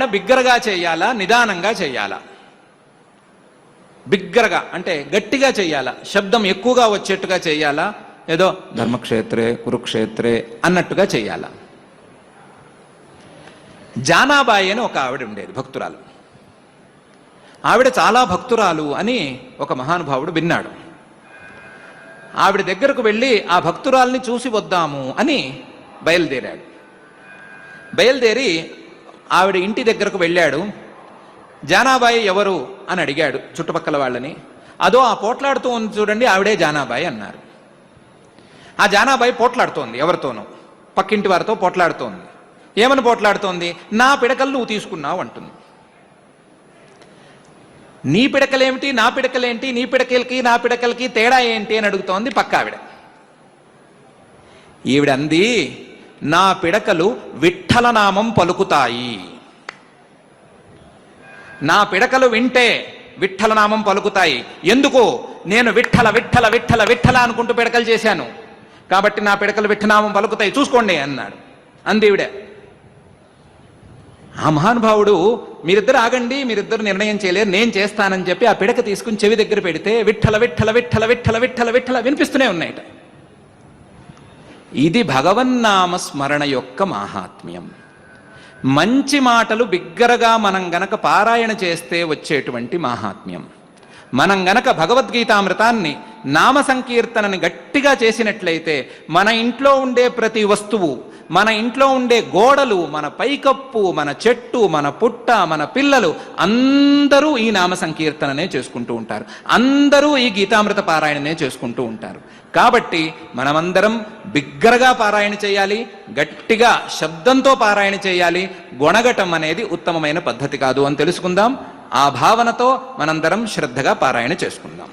పారాయణ బిగ్గరగా చేయాలా, నిదానంగా చేయాలా? బిగ్గరగా అంటే గట్టిగా చేయాలా, శబ్దం ఎక్కువగా వచ్చేట్టుగా చేయాలా, ఏదో ధర్మక్షేత్రే కురుక్షేత్రే అన్నట్టుగా చేయాలా? జానాబాయి అని ఒక ఆవిడ ఉండేది, భక్తురాలు. ఆవిడ చాలా భక్తురాలు అని ఒక మహానుభావుడు విన్నాడు. ఆవిడ దగ్గరకు వెళ్ళి ఆ భక్తురాల్ని చూసి వద్దాము అని బయలుదేరాడు. బయలుదేరి ఆవిడ ఇంటి దగ్గరకు వెళ్ళాడు. జానాబాయి ఎవరు అని అడిగాడు చుట్టుపక్కల వాళ్ళని. అదో ఆ పోట్లాడుతూ ఉంది చూడండి, ఆవిడే జానాబాయి అన్నారు. ఆ జానాబాయి పోట్లాడుతోంది ఎవరితోనో, పక్కింటి వారితో పోట్లాడుతోంది. ఏమని పోట్లాడుతోంది? నా పిడకలు నువ్వు తీసుకున్నావు అంటుంది. నీ పిడకలేమిటి, నా పిడకలేంటి, నీ పిడకలకి నా పిడకలకి తేడా ఏంటి అని అడుగుతోంది పక్క ఆవిడ. ఈవిడంది, నా పిడకలు విఠ్ఠలనామం పలుకుతాయి. నా పిడకలు వింటే విఠ్ఠలనామం పలుకుతాయి. ఎందుకు? నేను విఠ్ఠల విఠ్ఠల విఠ్ఠల విఠ్ఠల అనుకుంటూ పిడకలు చేశాను, కాబట్టి నా పిడకలు విఠ్ఠనామం పలుకుతాయి, చూసుకోండి అన్నాడు. అందేవిడ. ఆ మహానుభావుడు, మీరిద్దరు ఆగండి, మీరిద్దరు నిర్ణయం చేయలేరు, నేను చేస్తానని చెప్పి ఆ పిడక తీసుకుని చెవి దగ్గర పెడితే విఠ్ఠల విఠ్ఠల విఠ్ఠల విఠ్ఠల విఠ్ఠల విఠ్ఠల వినిపిస్తూనే ఉన్నాయట. ఇది భగవన్నామ స్మరణ యొక్క మాహాత్మ్యం. మంచి మాటలు బిగ్గరగా మనం గనక పారాయణ చేస్తే వచ్చేటువంటి మాహాత్మ్యం. మనం గనక భగవద్గీతామృతాన్ని నామ సంకీర్తనని గట్టిగా చేసినట్లయితే మన ఇంట్లో ఉండే ప్రతి వస్తువు, మన ఇంట్లో ఉండే గోడలు, మన పైకప్పు, మన చెట్టు, మన పుట్ట, మన పిల్లలు అందరూ ఈ నామ సంకీర్తననే చేసుకుంటూ ఉంటారు. అందరూ ఈ గీతామృత పారాయణనే చేసుకుంటూ ఉంటారు. కాబట్టి మనమందరం బిగ్గరగా పారాయణ చేయాలి, గట్టిగా శబ్దంతో పారాయణ చేయాలి. గొణగటం అనేది ఉత్తమమైన పద్ధతి కాదు అని తెలుసుకుందాం. ఆ భావనతో మనందరం శ్రద్ధగా పారాయణ చేసుకుందాం.